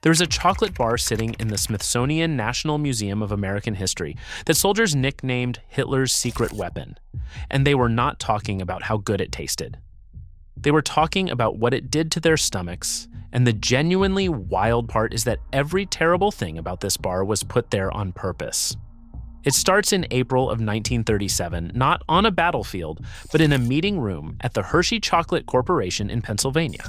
There's a chocolate bar sitting in the Smithsonian National Museum of American History that soldiers nicknamed Hitler's secret weapon, and they were not talking about how good it tasted. They were talking about what it did to their stomachs, and the genuinely wild part is that every terrible thing about this bar was put there on purpose. It starts in April of 1937, not on a battlefield, but in a meeting room at the Hershey Chocolate Corporation in Pennsylvania.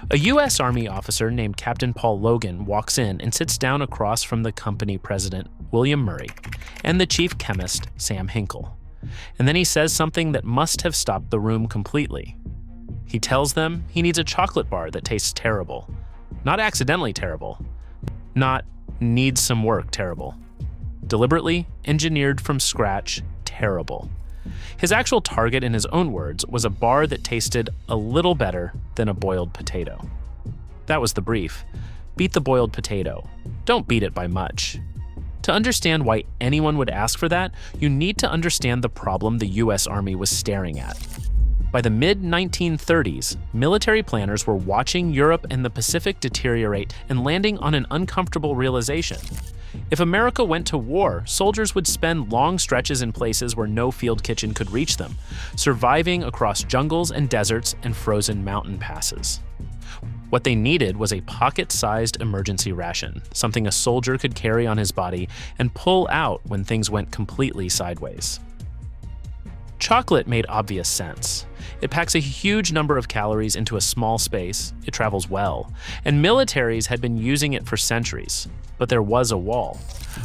A U.S. Army officer named Captain Paul Logan walks in and sits down across from the company president, William Murray, and the chief chemist, Sam Hinkle. And then he says something that must have stopped the room completely. He tells them he needs a chocolate bar that tastes terrible. Not accidentally terrible. Not needs some work terrible. Deliberately engineered from scratch terrible. His actual target, in his own words, was a bar that tasted a little better than a boiled potato. That was the brief. Beat the boiled potato. Don't beat it by much. To understand why anyone would ask for that, you need to understand the problem the U.S. Army was staring at. By the mid-1930s, military planners were watching Europe and the Pacific deteriorate and landing on an uncomfortable realization. If America went to war, soldiers would spend long stretches in places where no field kitchen could reach them, surviving across jungles and deserts and frozen mountain passes. What they needed was a pocket-sized emergency ration, something a soldier could carry on his body and pull out when things went completely sideways. Chocolate made obvious sense. It packs a huge number of calories into a small space, it travels well, and militaries had been using it for centuries. But there was a wall.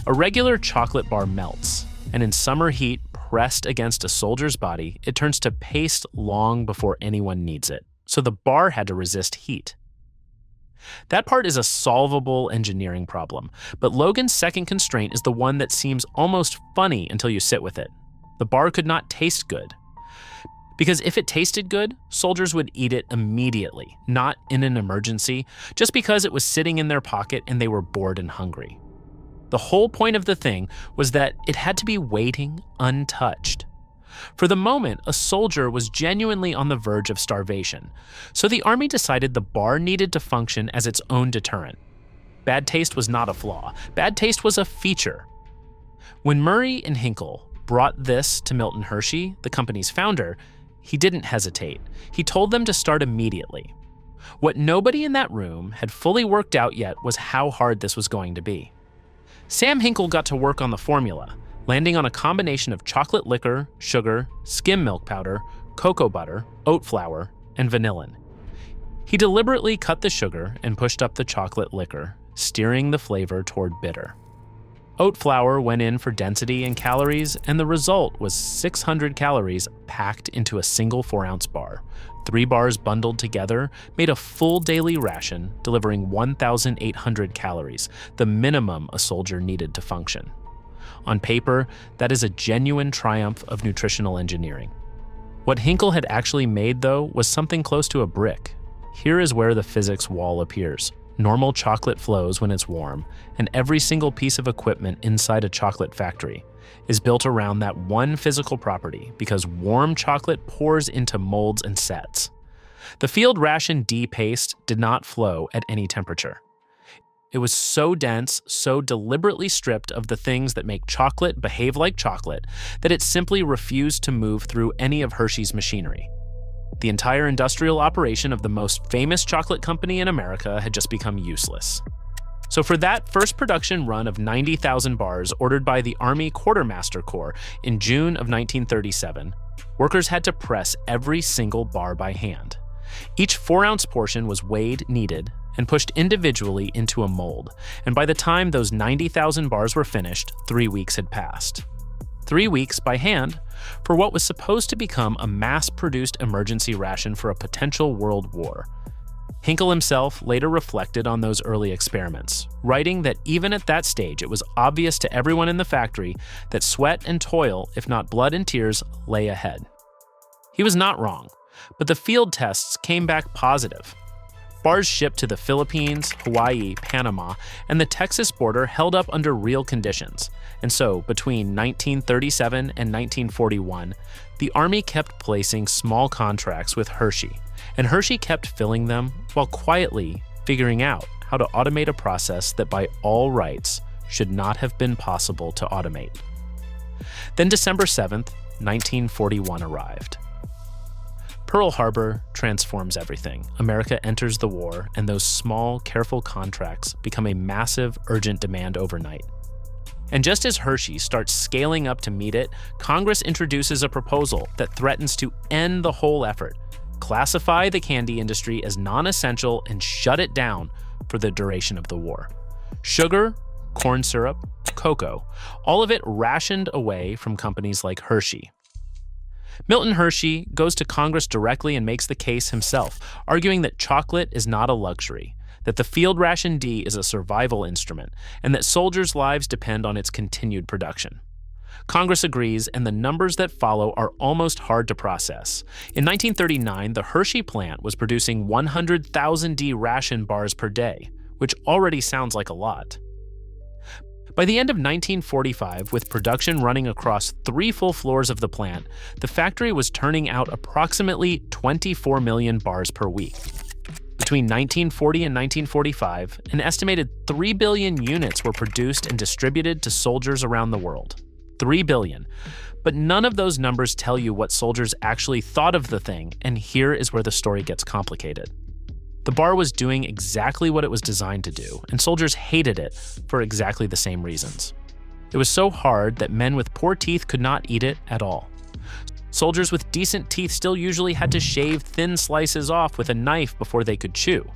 A regular chocolate bar melts, and in summer heat pressed against a soldier's body, it turns to paste long before anyone needs it. So the bar had to resist heat. That part is a solvable engineering problem, but Logan's second constraint is the one that seems almost funny until you sit with it. The bar could not taste good. Because if it tasted good, soldiers would eat it immediately, not in an emergency, just because it was sitting in their pocket and they were bored and hungry. The whole point of the thing was that it had to be waiting untouched. For the moment, a soldier was genuinely on the verge of starvation, so the Army decided the bar needed to function as its own deterrent. Bad taste was not a flaw. Bad taste was a feature. When Murray and Hinkle brought this to Milton Hershey, the company's founder, he didn't hesitate. He told them to start immediately. What nobody in that room had fully worked out yet was how hard this was going to be. Sam Hinkle got to work on the formula, landing on a combination of chocolate liquor, sugar, skim milk powder, cocoa butter, oat flour, and vanillin. He deliberately cut the sugar and pushed up the chocolate liquor, steering the flavor toward bitter. Oat flour went in for density and calories, and the result was 600 calories packed into a single 4-ounce bar. 3 bars bundled together made a full daily ration, delivering 1,800 calories, the minimum a soldier needed to function. On paper, that is a genuine triumph of nutritional engineering. What Hinkle had actually made, though, was something close to a brick. Here is where the physics wall appears. Normal chocolate flows when it's warm, and every single piece of equipment inside a chocolate factory is built around that one physical property because warm chocolate pours into molds and sets. The Field Ration D paste did not flow at any temperature. It was so dense, so deliberately stripped of the things that make chocolate behave like chocolate, that it simply refused to move through any of Hershey's machinery. The entire industrial operation of the most famous chocolate company in America had just become useless. So for that first production run of 90,000 bars ordered by the Army Quartermaster Corps in June of 1937, workers had to press every single bar by hand. Each 4-ounce portion was weighed, kneaded, and pushed individually into a mold, and by the time those 90,000 bars were finished, 3 weeks had passed. 3 weeks by hand for what was supposed to become a mass-produced emergency ration for a potential world war. Hinkle himself later reflected on those early experiments, writing that even at that stage it was obvious to everyone in the factory that sweat and toil, if not blood and tears, lay ahead. He was not wrong, but the field tests came back positive. Bars shipped to the Philippines, Hawaii, Panama, and the Texas border held up under real conditions. And so, between 1937 and 1941, the Army kept placing small contracts with Hershey, and Hershey kept filling them while quietly figuring out how to automate a process that by all rights should not have been possible to automate. Then December 7th, 1941 arrived. Pearl Harbor transforms everything. America enters the war, and those small, careful contracts become a massive, urgent demand overnight. And just as Hershey starts scaling up to meet it, Congress introduces a proposal that threatens to end the whole effort, classify the candy industry as non-essential, and shut it down for the duration of the war. Sugar, corn syrup, cocoa, all of it rationed away from companies like Hershey. Milton Hershey goes to Congress directly and makes the case himself, arguing that chocolate is not a luxury, that the Field Ration D is a survival instrument, and that soldiers' lives depend on its continued production. Congress agrees, and the numbers that follow are almost hard to process. In 1939, the Hershey plant was producing 100,000 D-Ration bars per day, which already sounds like a lot. By the end of 1945, with production running across 3 full floors of the plant, the factory was turning out approximately 24 million bars per week. Between 1940 and 1945, an estimated 3 billion units were produced and distributed to soldiers around the world. 3 billion. But none of those numbers tell you what soldiers actually thought of the thing, and here is where the story gets complicated. The bar was doing exactly what it was designed to do, and soldiers hated it for exactly the same reasons. It was so hard that men with poor teeth could not eat it at all. Soldiers with decent teeth still usually had to shave thin slices off with a knife before they could chew,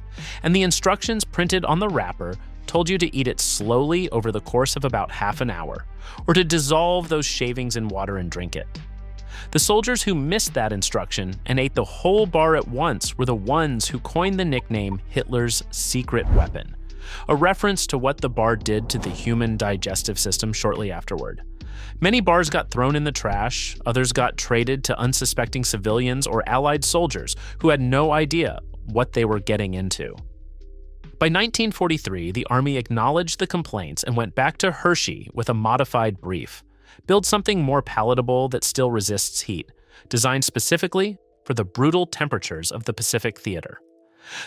and the instructions printed on the wrapper told you to eat it slowly over the course of about half an hour, or to dissolve those shavings in water and drink it. The soldiers who missed that instruction and ate the whole bar at once were the ones who coined the nickname Hitler's secret weapon, a reference to what the bar did to the human digestive system shortly afterward. Many bars got thrown in the trash, others got traded to unsuspecting civilians or Allied soldiers who had no idea what they were getting into. By 1943, the Army acknowledged the complaints and went back to Hershey with a modified brief. Build something more palatable that still resists heat, designed specifically for the brutal temperatures of the Pacific Theater.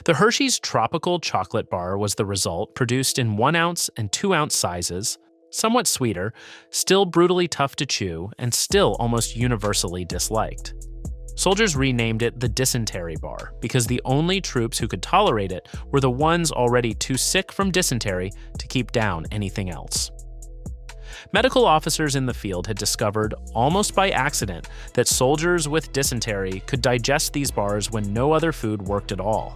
The Hershey's Tropical Chocolate Bar was the result, produced in 1-ounce and 2-ounce sizes, somewhat sweeter, still brutally tough to chew, and still almost universally disliked. Soldiers renamed it the Dysentery Bar because the only troops who could tolerate it were the ones already too sick from dysentery to keep down anything else. Medical officers in the field had discovered, almost by accident, that soldiers with dysentery could digest these bars when no other food worked at all.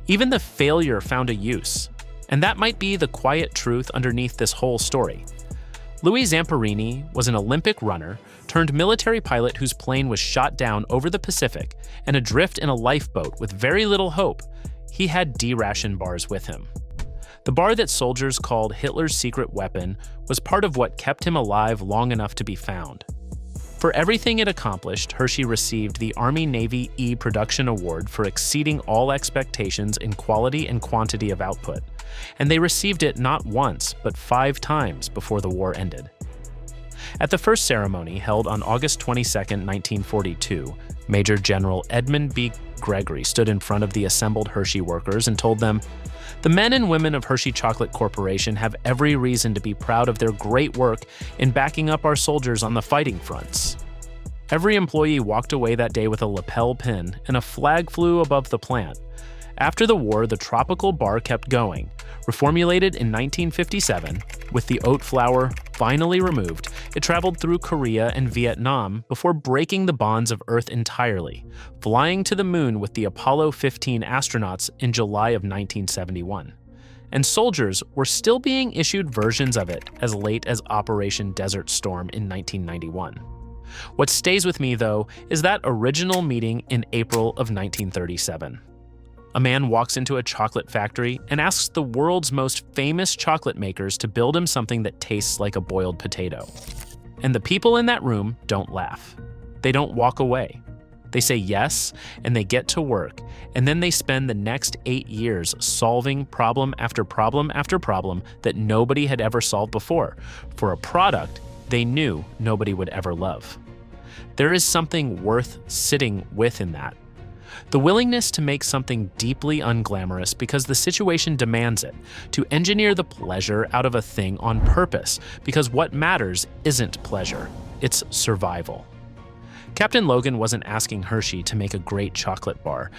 Even the failure found a use, and that might be the quiet truth underneath this whole story. Louis Zamperini was an Olympic runner turned military pilot whose plane was shot down over the Pacific and adrift in a lifeboat with very little hope. He had D-Ration bars with him. The bar that soldiers called Hitler's secret weapon was part of what kept him alive long enough to be found. For everything it accomplished, Hershey received the Army-Navy E Production Award for exceeding all expectations in quality and quantity of output, and they received it not once, but 5 times before the war ended. At the first ceremony, held on August 22, 1942, Major General Edmund B. Gregory stood in front of the assembled Hershey workers and told them, "The men and women of Hershey Chocolate Corporation have every reason to be proud of their great work in backing up our soldiers on the fighting fronts." Every employee walked away that day with a lapel pin, and a flag flew above the plant. After the war, the tropical bar kept going. Reformulated in 1957, with the oat flour finally removed, it traveled through Korea and Vietnam before breaking the bonds of Earth entirely, flying to the moon with the Apollo 15 astronauts in July of 1971. And soldiers were still being issued versions of it as late as Operation Desert Storm in 1991. What stays with me, though, is that original meeting in April of 1937. A man walks into a chocolate factory and asks the world's most famous chocolate makers to build him something that tastes like a boiled potato. And the people in that room don't laugh. They don't walk away. They say yes, and they get to work, and then they spend the next 8 years solving problem after problem after problem that nobody had ever solved before, for a product they knew nobody would ever love. There is something worth sitting with in that. The willingness to make something deeply unglamorous because the situation demands it, to engineer the pleasure out of a thing on purpose because what matters isn't pleasure, it's survival. Captain Logan wasn't asking Hershey to make a great chocolate bar.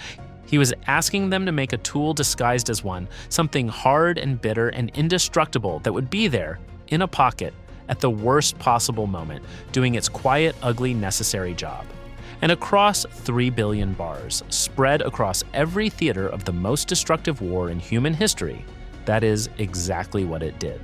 He was asking them to make a tool disguised as one, something hard and bitter and indestructible that would be there, in a pocket, at the worst possible moment, doing its quiet, ugly, necessary job. And across 3 billion bars, spread across every theater of the most destructive war in human history, that is exactly what it did.